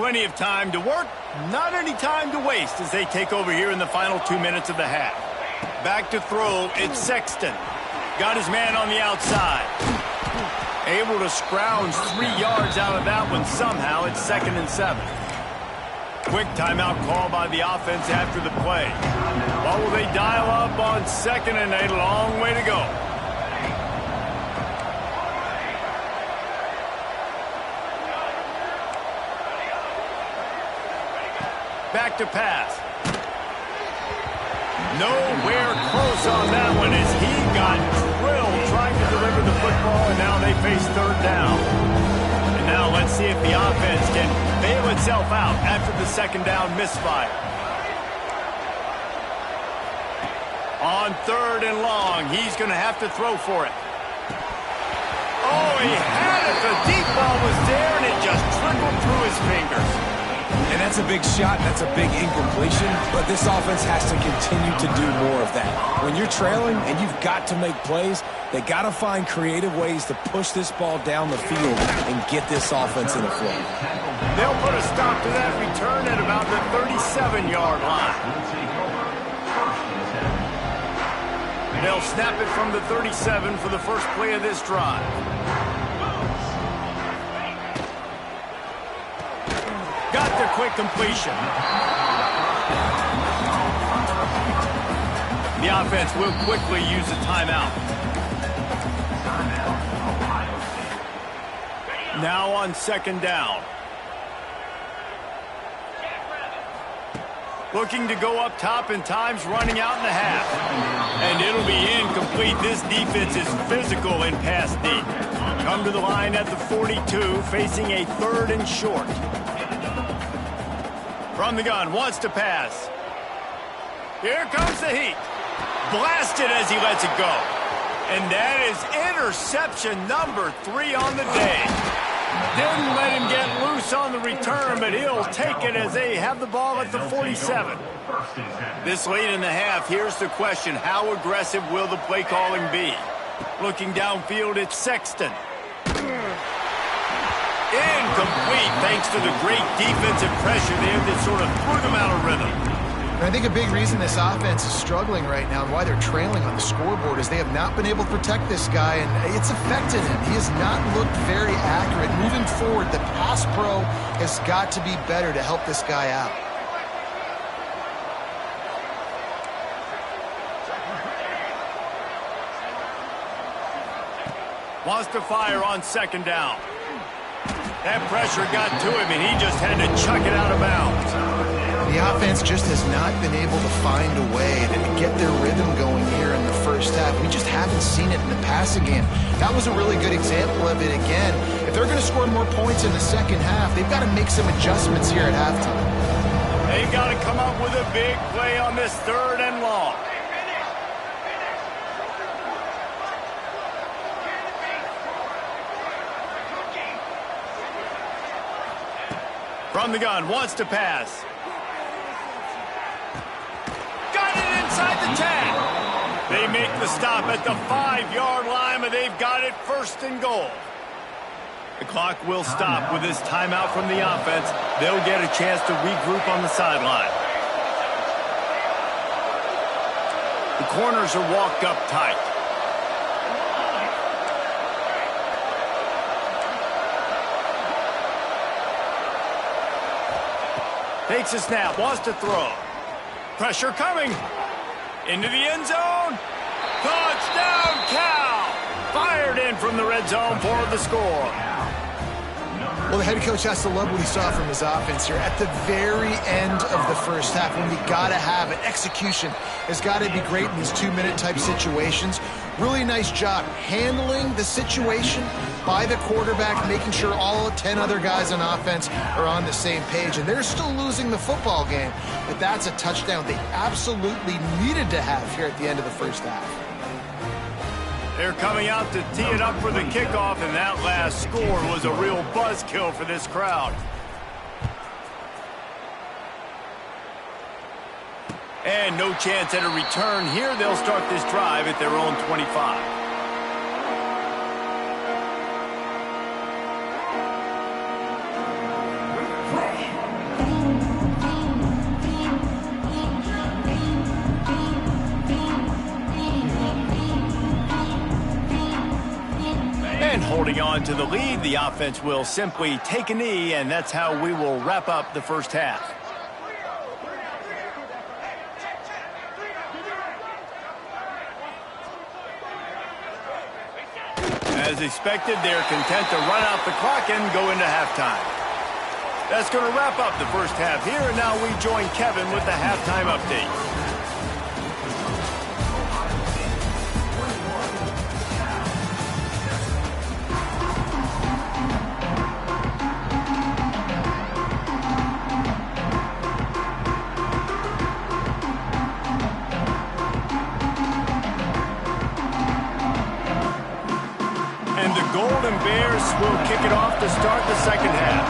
Plenty of time to work, not any time to waste as they take over here in the final 2 minutes of the half. Back to throw, it's Sexton. Got his man on the outside. Able to scrounge 3 yards out of that one somehow. It's 2nd and 7. Quick timeout call by the offense after the play. What will they dial up on 2nd and a long way to go? Back to pass. Nowhere close on that one as he got drilled trying to deliver the football, and now they face 3rd down. And now let's see if the offense can bail itself out after the 2nd down misfire. On 3rd and long, he's going to have to throw for it. Oh, he had it. The deep ball was there, and it just trickled through his fingers. And that's a big shot, and that's a big incompletion, but this offense has to continue to do more of that. When you're trailing and you've got to make plays, they got to find creative ways to push this ball down the field and get this offense in a flow. They'll put a stop to that return at about the 37-yard line. They'll snap it from the 37 for the first play of this drive. Got the quick completion. The offense will quickly use a timeout. Now on 2nd down. Looking to go up top, and time's running out in the half. And it'll be incomplete. This defense is physical in pass deep. Come to the line at the 42, facing a 3rd and short. From the gun, wants to pass. Here comes the heat. Blasted as he lets it go. And that is interception number 3 on the day. Didn't let him get loose on the return, but he'll take it as they have the ball at the 47. This late in the half, here's the question. How aggressive will the play calling be? Looking downfield, it's Sexton. Incomplete, thanks to the great defensive pressure there that sort of threw them out of rhythm. And I think a big reason this offense is struggling right now and why they're trailing on the scoreboard is they have not been able to protect this guy, and it's affected him. He has not looked very accurate. Moving forward, the pass pro has got to be better to help this guy out. Wants to fire on 2nd down. That pressure got to him, and he just had to chuck it out of bounds. The offense just has not been able to find a way to get their rhythm going here in the first half. We just haven't seen it in the passing game. That was a really good example of it again. If they're going to score more points in the second half, they've got to make some adjustments here at halftime. They've got to come up with a big play on this 3rd and long. From the gun, wants to pass. Got it inside the 10. They make the stop at the 5-yard line, but they've got it 1st and goal. The clock will stop with this timeout from the offense. They'll get a chance to regroup on the sideline. The corners are walked up tight. Takes a snap, wants to throw. Pressure coming. Into the end zone. Touchdown, Cal! Fired in from the red zone for the score. Well, the head coach has to love what he saw from his offense here. At the very end of the first half, when you got to have it, execution has got to be great in these 2-minute type situations. Really nice job handling the situation by the quarterback, making sure all 10 other guys on offense are on the same page. And they're still losing the football game, but that's a touchdown they absolutely needed to have here at the end of the first half. They're coming out to tee it up for the kickoff, and that last score was a real buzzkill for this crowd. And no chance at a return here. They'll start this drive at their own 25. holding on to the lead. The offense will simply take a knee, and that's how we will wrap up the first half. As expected, they're content to run out the clock and go into halftime. That's going to wrap up the first half here, and now we join Kevin with the halftime update. And the Golden Bears will kick it off to start the second half.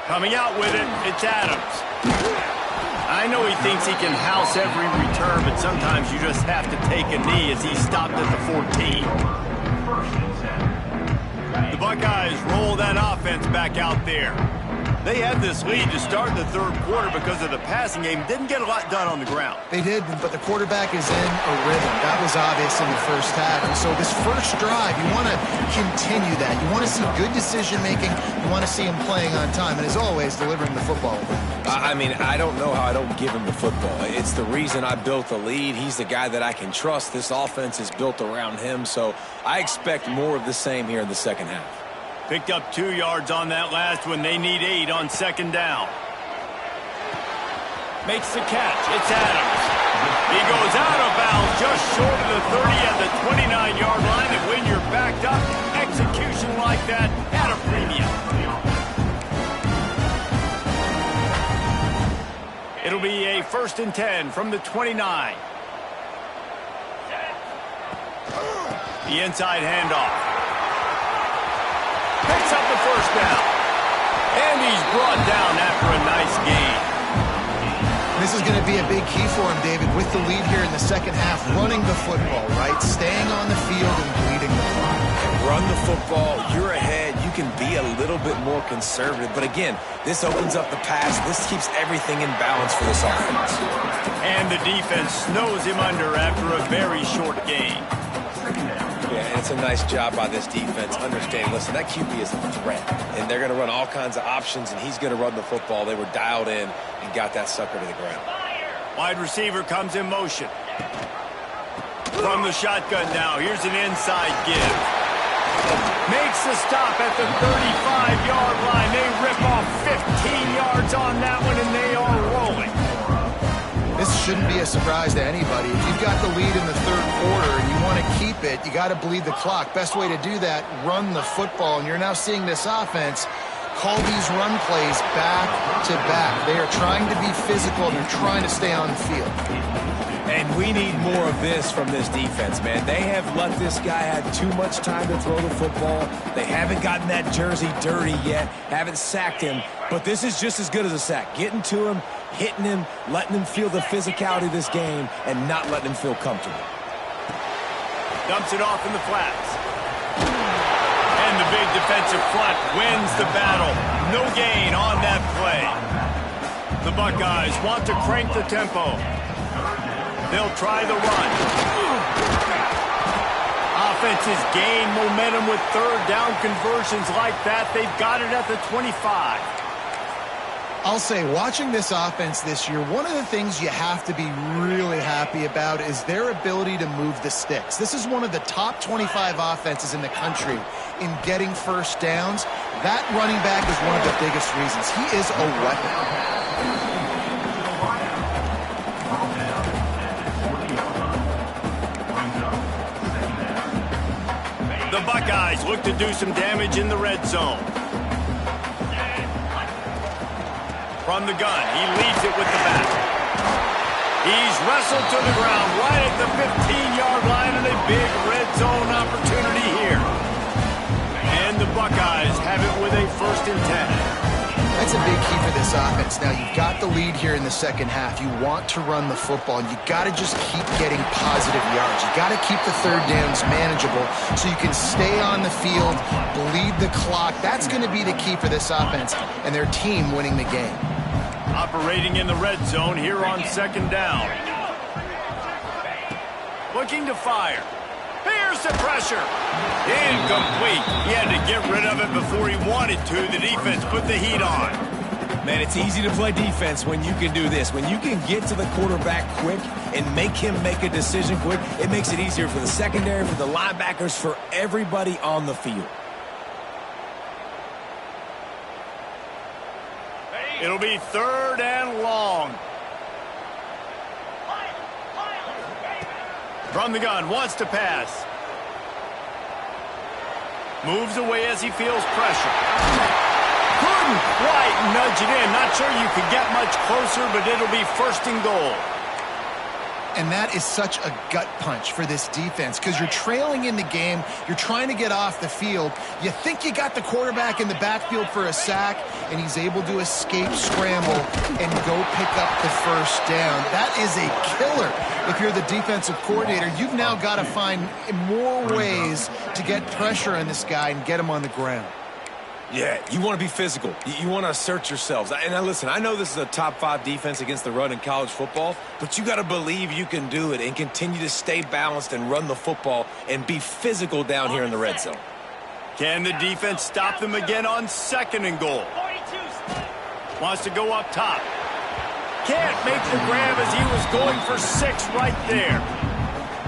Coming out with it, it's Adams. I know he thinks he can house every return, but sometimes you just have to take a knee as he stopped at the 14. The Buckeyes roll that offense back out there. They had this lead to start the third quarter because of the passing game. Didn't get a lot done on the ground. They did, but the quarterback is in a rhythm. That was obvious in the first half. And so this first drive, you want to continue that. You want to see good decision-making. You want to see him playing on time. And as always, delivering the football. I mean, I don't know how I don't give him the football. It's the reason I built the lead. He's the guy that I can trust. This offense is built around him. So I expect more of the same here in the second half. Picked up 2 yards on that last one. They need 8 on second down. Makes the catch. It's Adams. He goes out of bounds just short of the 30 at the 29-yard line. And when you're backed up, execution like that at a premium. It'll be a 1st and 10 from the 29. The inside handoff. Picks up the first down. And he's brought down after a nice gain. This is going to be a big key for him, David, with the lead here in the second half, running the football, right? Staying on the field and bleeding the clock. And run the football, you're ahead, you can be a little bit more conservative. But again, this opens up the pass. This keeps everything in balance for this offense. And the defense snows him under after a very short gain. Yeah, and it's a nice job by this defense. Understand, listen, that QB is a threat. And they're going to run all kinds of options, and he's going to run the football. They were dialed in and got that sucker to the ground. Wide receiver comes in motion. From the shotgun now, here's an inside give. Makes the stop at the 35-yard line. They rip off 15 yards on that one, and they are rolling. This shouldn't be a surprise to anybody. If you've got the lead in the third quarter and you want to keep it, you got to bleed the clock. Best way to do that, run the football. And you're now seeing this offense call these run plays back to back. They are trying to be physical. They're trying to stay on the field. And we need more of this from this defense, man. They have let this guy have too much time to throw the football. They haven't gotten that jersey dirty yet, haven't sacked him. But this is just as good as a sack. Getting to him, hitting him, letting him feel the physicality of this game, and not letting him feel comfortable. Dumps it off in the flats. And the big defensive front wins the battle. No gain on that play. The Buckeyes want to crank the tempo. They'll try the run. Offenses gain momentum with third down conversions like that. They've got it at the 25. I'll say, watching this offense this year, one of the things you have to be really happy about is their ability to move the sticks. This is one of the top 25 offenses in the country in getting first downs. That running back is one of the biggest reasons. He is a weapon. The Buckeyes look to do some damage in the red zone. From the gun, he leads it with the back. He's wrestled to the ground right at the 15-yard line, and a big red zone opportunity here. And the Buckeyes have it with a 1st and 10. That's a big key for this offense. Now, you've got the lead here in the second half. You want to run the football, and you got to just keep getting positive yards. You got to keep the third downs manageable so you can stay on the field, bleed the clock. That's going to be the key for this offense and their team winning the game. Operating in the red zone here on second down. Looking to fire. Here's the pressure. Incomplete. He had to get rid of it before he wanted to. The defense put the heat on. Man, it's easy to play defense when you can do this. When you can get to the quarterback quick and make him make a decision quick, it makes it easier for the secondary, for the linebackers, for everybody on the field. It'll be 3rd and long. From the gun, wants to pass. Moves away as he feels pressure. Couldn't quite nudge it in. Not sure you could get much closer, but it'll be 1st and goal. And that is such a gut punch for this defense because you're trailing in the game. You're trying to get off the field. You think you got the quarterback in the backfield for a sack, and he's able to escape, scramble, and go pick up the 1st down. That is a killer. If you're the defensive coordinator, you've now got to find more ways to get pressure on this guy and get him on the ground. Yeah, you want to be physical. You want to assert yourselves. And now listen, I know this is a top 5 defense against the run in college football, but you got to believe you can do it and continue to stay balanced and run the football and be physical down here in the red zone. Can the defense stop them again on 2nd and goal? Wants to go up top. Can't make the grab as he was going for 6 right there.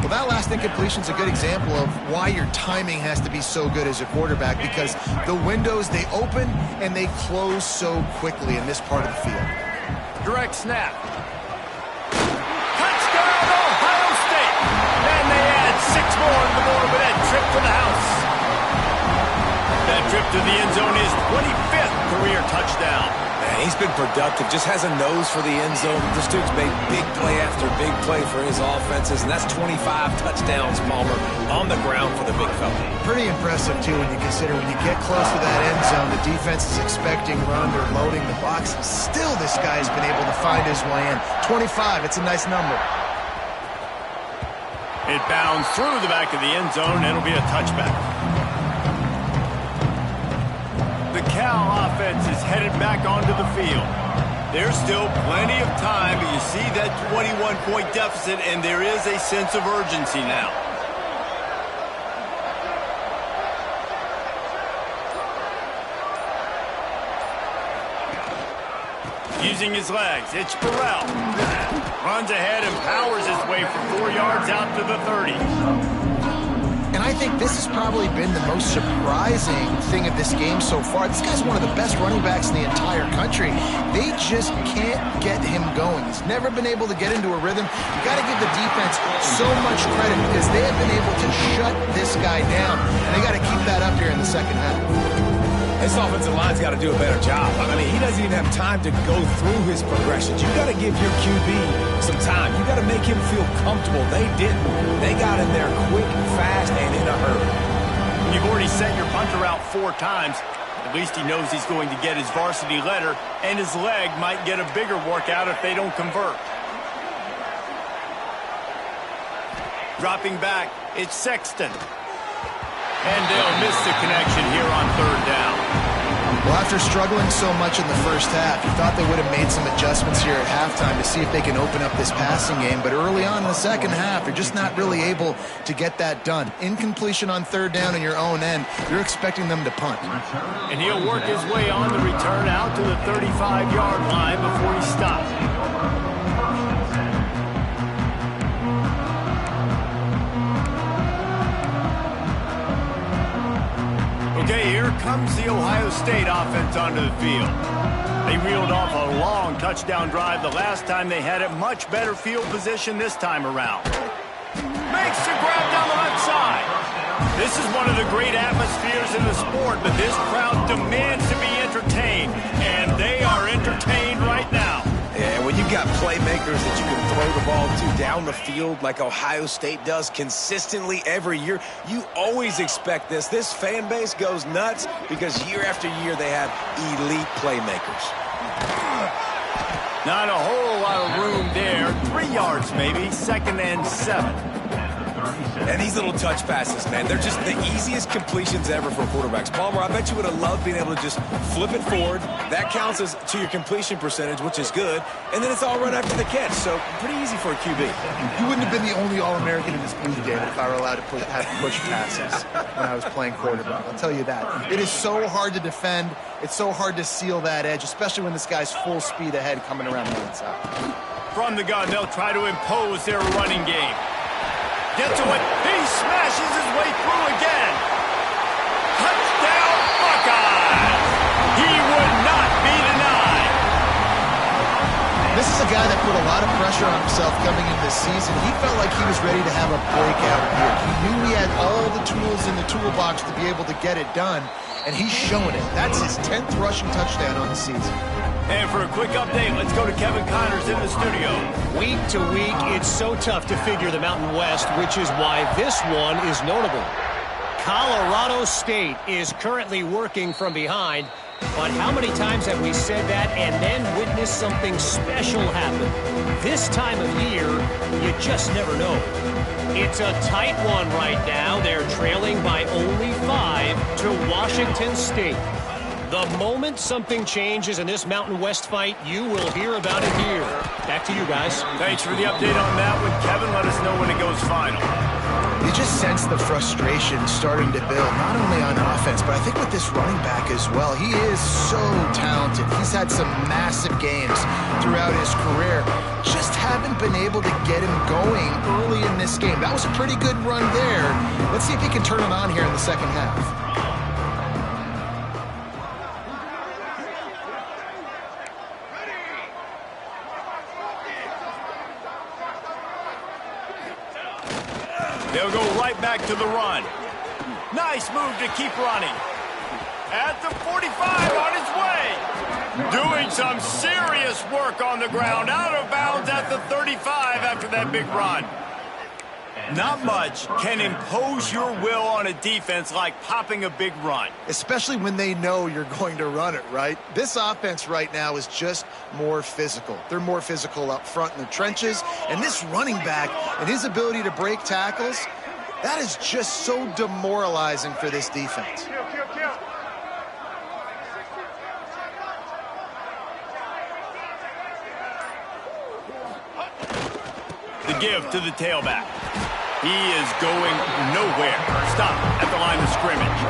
Well, that last incompletion is a good example of why your timing has to be so good as a quarterback, because the windows, they open and they close so quickly in this part of the field. Direct snap. Touchdown, Ohio State. And they add 6 more to the board with that trip to the house. That trip to the end zone is 25th career touchdown. Man, he's been productive, just has a nose for the end zone. This dude's made big play after big play for his offenses, and that's 25 touchdowns, Palmer, on the ground for the big fella. Pretty impressive, too, when you consider when you get close to that end zone, the defense is expecting run or loading the box. Still, this guy's been able to find his way in. 25, it's a nice number. It bounds through the back of the end zone, and it'll be a touchback. The Cal offense is headed back onto the field. There's still plenty of time, but you see that 21-point deficit, and there is a sense of urgency now. Using his legs, it's Burrell. Runs ahead and powers his way for 4 yards out to the 30. And I think this has probably been the most surprising thing of this game so far. This guy's one of the best running backs in the entire country. They just can't get him going. He's never been able to get into a rhythm. You got to give the defense so much credit because they have been able to shut this guy down. And they got to keep that up here in the 2nd half. This offensive line's got to do a better job. I mean, he doesn't even have time to go through his progressions. You got to give your QB some time. You got to make him feel comfortable. They didn't. They got in there quick, fast, and in a hurry. You've already sent your punter out 4 times. At least he knows he's going to get his varsity letter, and his leg might get a bigger workout if they don't convert. Dropping back, it's Sexton. And they'll miss the connection here on 3rd down. Well, after struggling so much in the 1st half, you thought they would have made some adjustments here at halftime to see if they can open up this passing game. But early on in the 2nd half, they're just not really able to get that done. Incompletion on 3rd down in your own end, you're expecting them to punt. And he'll work his way on the return out to the 35-yard line before he stops. Okay, here comes the Ohio State offense onto the field. They reeled off a long touchdown drive the last time they had it. Much better field position this time around. Makes the grab down the left side. This is one of the great atmospheres in the sport, but this crowd demands to be entertained, and they are entertained right now. Yeah, when you've got playmakers that you can throw the ball to down the field like Ohio State does consistently every year, you always expect this. This fan base goes nuts because year after year they have elite playmakers. Not a whole lot of room there. 3 yards maybe, 2nd and 7. And these little touch passes, man, they're just the easiest completions ever for quarterbacks. Palmer, I bet you would have loved being able to just flip it forward. That counts as to your completion percentage, which is good. And then it's all right after the catch, so pretty easy for a QB. You wouldn't have been the only All-American in this league, David, if I were allowed to have push passes when I was playing quarterback. I'll tell you that. It is so hard to defend. It's so hard to seal that edge, especially when this guy's full speed ahead coming around the inside. From the gun, they'll try to impose their running game. Gets away. He smashes his way through again. Touchdown, Buckeyes! He would not be denied. This is a guy that put a lot of pressure on himself coming into this season. He felt like he was ready to have a breakout year. He knew he had all the tools in the toolbox to be able to get it done, and he's showing it. That's his 10th rushing touchdown on the season. And for a quick update, let's go to Kevin Connors in the studio. Week to week, it's so tough to figure the Mountain West, which is why this one is notable. Colorado State is currently working from behind, but how many times have we said that and then witnessed something special happen? This time of year, you just never know. It's a tight one right now. They're trailing by only 5 to Washington State. The moment something changes in this Mountain West fight, you will hear about it here. Back to you guys. Thanks for the update on that one, Kevin. Let us know when it goes final. You just sense the frustration starting to build, not only on offense, but I think with this running back as well. He is so talented. He's had some massive games throughout his career. Just haven't been able to get him going early in this game. That was a pretty good run there. Let's see if he can turn it on here in the second half. They'll go right back to the run. Nice move to keep running. At the 45 on his way. Doing some serious work on the ground. Out of bounds at the 35 after that big run. Not much can impose your will on a defense like popping a big run. Especially when they know you're going to run it, right? This offense right now is just more physical. They're more physical up front in the trenches. And this running back and his ability to break tackles, that is just so demoralizing for this defense. The give to the tailback. He is going nowhere. Stop at the line of scrimmage.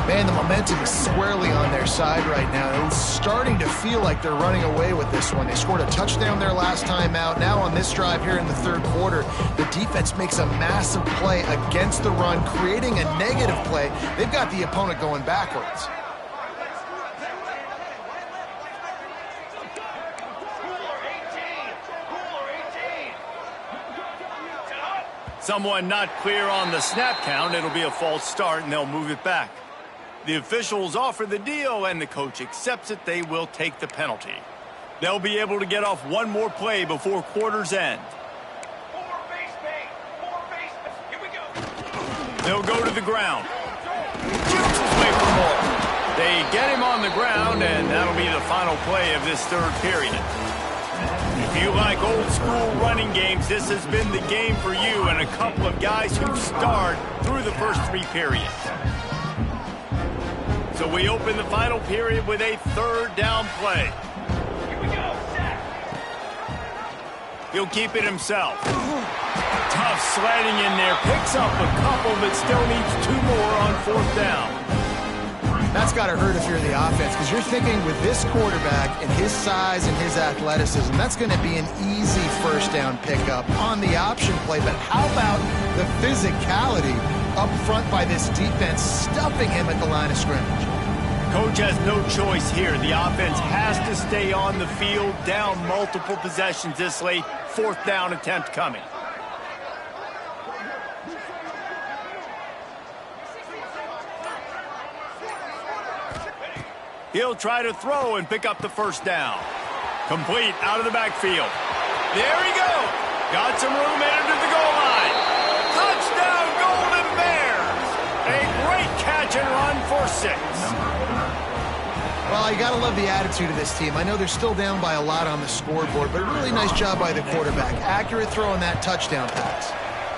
Man, the momentum is squarely on their side right now. It's starting to feel like they're running away with this one. They scored a touchdown their last time out. Now on this drive here in the third quarter, the defense makes a massive play against the run, creating a negative play. They've got the opponent going backwards. Someone not clear on the snap count. It'll be a false start, and they'll move it back. The officials offer the deal, and the coach accepts it. They will take the penalty. They'll be able to get off one more play before quarter's end. Here we go. They'll go to the ground. Jukes his way for more. They get him on the ground, and that'll be the final play of this third period. If you like old school running games, this has been the game for you and a couple of guys who starred through the first 3 periods. So we open the final period with a third down play. Here we go. Set. He'll keep it himself. Tough sledding in there. Picks up a couple, but still needs 2 more on 4th down. That's got to hurt if you're the offense, because you're thinking with this quarterback and his size and his athleticism, that's going to be an easy first down pickup on the option play. But how about the physicality up front by this defense, stuffing him at the line of scrimmage? Coach has no choice here. The offense has to stay on the field, down multiple possessions this late. 4th down attempt coming. He'll try to throw and pick up the first down. Complete out of the backfield. There he goes. Got some room headed to the goal line. Touchdown, Golden Bears. A great catch and run for 6. Well, you got to love the attitude of this team. I know they're still down by a lot on the scoreboard, but a really nice job by the quarterback. Accurate throw on that touchdown pass.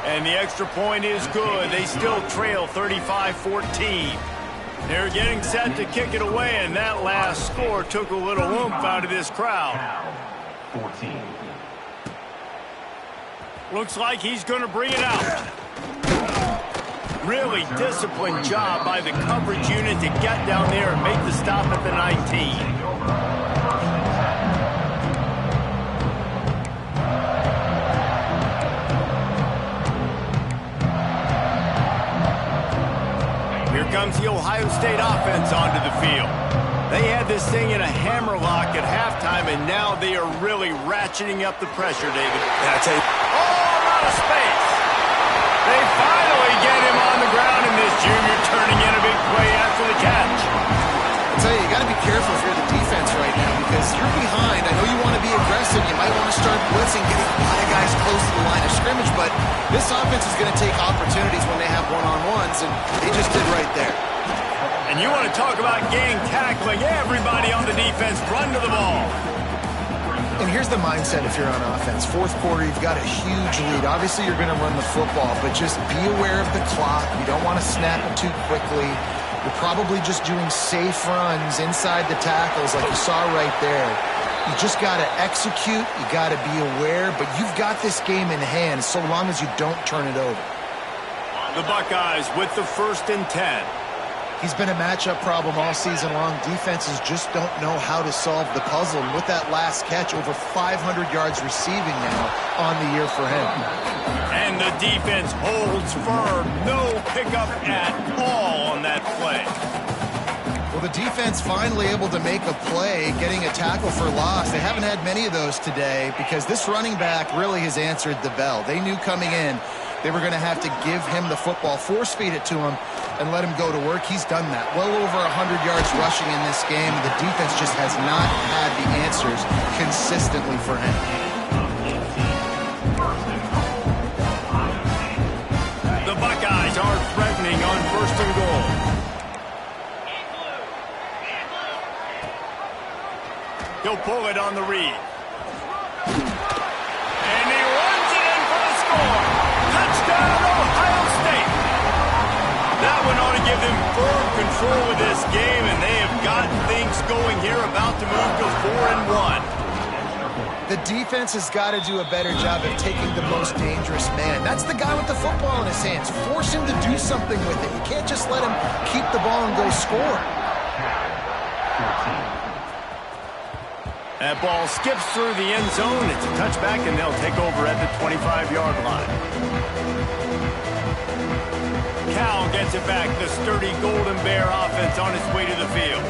And the extra point is good. They still trail 35-14. They're getting set to kick it away, and that last score took a little oomph out of this crowd. 14. Looks like he's going to bring it out. Really disciplined job by the coverage unit to get down there and make the stop at the 19. Here comes the Ohio State offense onto the field. They had this thing in a hammerlock at halftime, and now they are really ratcheting up the pressure, David. That's a... Oh, out of space. They finally get him on the ground, and this junior turning in a big play after the catch. I tell you, you got to be careful if you're the defense right now because you're behind. I know you want to be aggressive. You might want to start blitzing, getting a lot of guys close to the line of scrimmage, but this offense is going to take opportunities when they have one-on-ones, and they just did right there. And you want to talk about gang tackling. Everybody on the defense run to the ball. And here's the mindset if you're on offense. Fourth quarter, you've got a huge lead. Obviously, you're going to run the football, but just be aware of the clock. You don't want to snap it too quickly. You're probably just doing safe runs inside the tackles like you saw right there. You just got to execute. You got to be aware, but you've got this game in hand so long as you don't turn it over. The Buckeyes with the 1st and 10. He's been a matchup problem all season long. Defenses just don't know how to solve the puzzle. And with that last catch, over 500 yards receiving now on the year for him. And the defense holds firm. No pickup at all on that play. Well, the defense finally able to make a play, getting a tackle for loss. They haven't had many of those today because this running back really has answered the bell. They knew coming in they were going to have to give him the football, force feed it to him, and let him go to work. He's done that. Well over 100 yards rushing in this game. The defense just has not had the answers consistently for him. The Buckeyes are threatening on 1st and goal. He'll pull it on the read. And he runs it in for the score. Touchdown, Ohio State. That one ought to give them firm control of this game, and they have got things going here, about to move to 4-1. The defense has got to do a better job of taking the most dangerous man. That's the guy with the football in his hands. Force him to do something with it. You can't just let him keep the ball and go score. That ball skips through the end zone. It's a touchback, and they'll take over at the 25-yard line. Cal gets it back. The sturdy Golden Bear offense on its way to the field.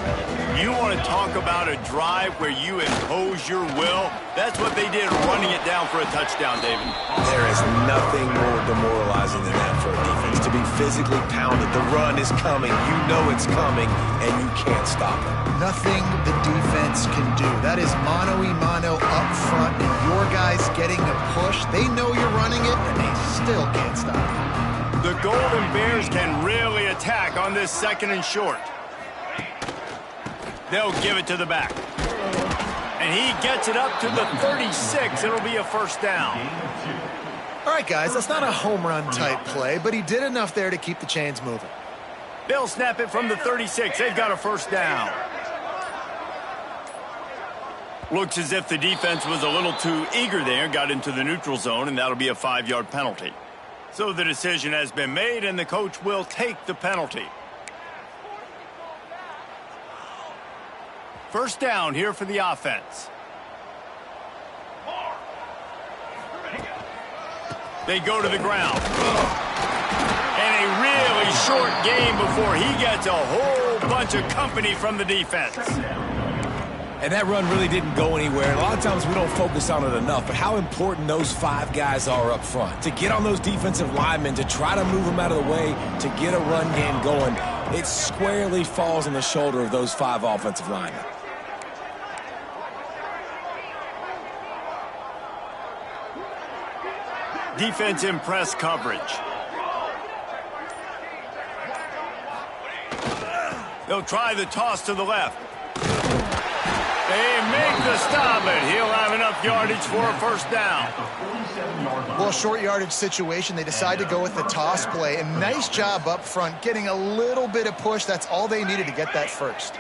You want to talk about a drive where you impose your will? That's what they did, running it down for a touchdown, David. There is nothing more demoralizing than that for a defense. To be physically pounded. The run is coming. You know it's coming, and you can't stop it. Nothing the defense can do. That is mano-a-mano up front, and your guys getting a push. They know you're running it, and they still can't stop it. The Golden Bears can really attack on this 2nd and short. They'll give it to the back. And he gets it up to the 36. It'll be a 1st down. All right, guys, that's not a home run type play, but he did enough there to keep the chains moving. They'll snap it from the 36. They've got a 1st down. Looks as if the defense was a little too eager there, got into the neutral zone, and that'll be a 5-yard penalty. So the decision has been made, and the coach will take the penalty. 1st down here for the offense. They go to the ground. And a really short game before he gets a whole bunch of company from the defense. And that run really didn't go anywhere. A lot of times we don't focus on it enough, but how important those 5 guys are up front. To get on those defensive linemen, to try to move them out of the way, to get a run game going, it squarely falls on the shoulder of those 5 offensive linemen. Defense in press coverage. They'll try the toss to the left. They make the stop, and he'll have enough yardage for a first down. Well, short yardage situation, they decide to go with the toss play. And nice job up front, getting a little bit of push. That's all they needed to get that first.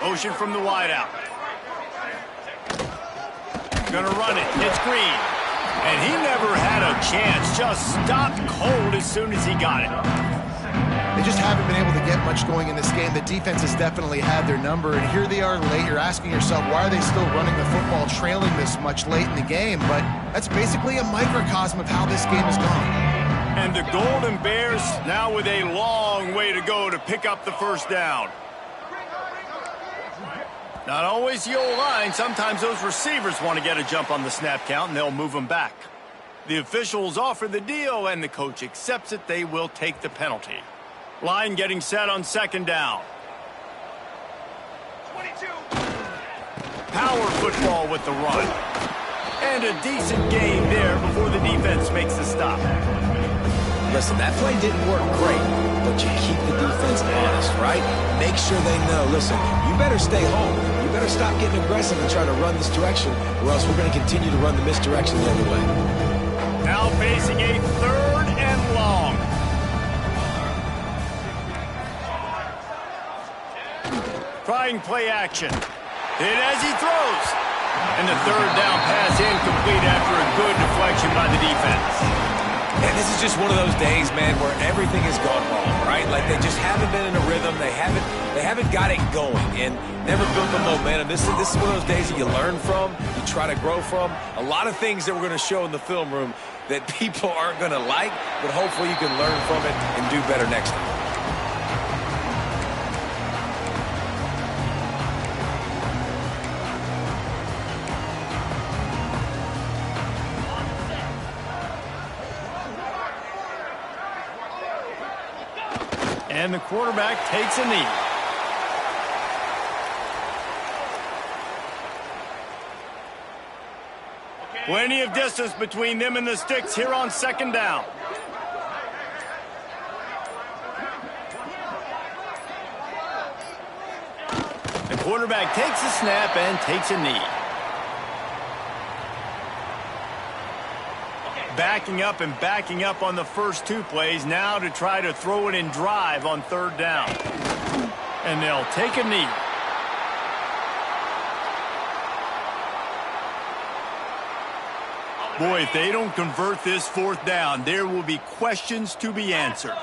Motion from the wideout. Gonna run it. It's Green. And he never had a chance. Just stopped cold as soon as he got it. They just haven't been able to get much going in this game. The defense has definitely had their number. And here they are late. You're asking yourself, why are they still running the football, trailing this much late in the game? But that's basically a microcosm of how this game has gone. And the Golden Bears now with a long way to go to pick up the first down. Not always the old line. Sometimes those receivers want to get a jump on the snap count, and they'll move them back. The officials offer the deal, and the coach accepts it. They will take the penalty. Line getting set on second down. 22. Power football with the run. And a decent gain there before the defense makes the stop. Listen, that play didn't work great, but you keep the defense honest, right? Make sure they know, listen, you better stay home. You better stop getting aggressive and try to run this direction, or else we're going to continue to run the misdirection the other way. Now facing a third and long. Trying play action. Hit as he throws. And the third down pass incomplete after a good deflection by the defense. And this is just one of those days, man, where everything has gone wrong, right? Like they just haven't been in a rhythm. They haven't got it going and never built the momentum. This is one of those days that you learn from, you try to grow from. A lot of things that we're going to show in the film room that people aren't going to like, but hopefully you can learn from it and do better next time. And the quarterback takes a knee. Plenty of distance between them and the sticks here on second down. The quarterback takes a snap and takes a knee. Backing up on the first two plays now to try to throw it in drive on third down. And they'll take a knee. Boy, if they don't convert this fourth down, there will be questions to be answered.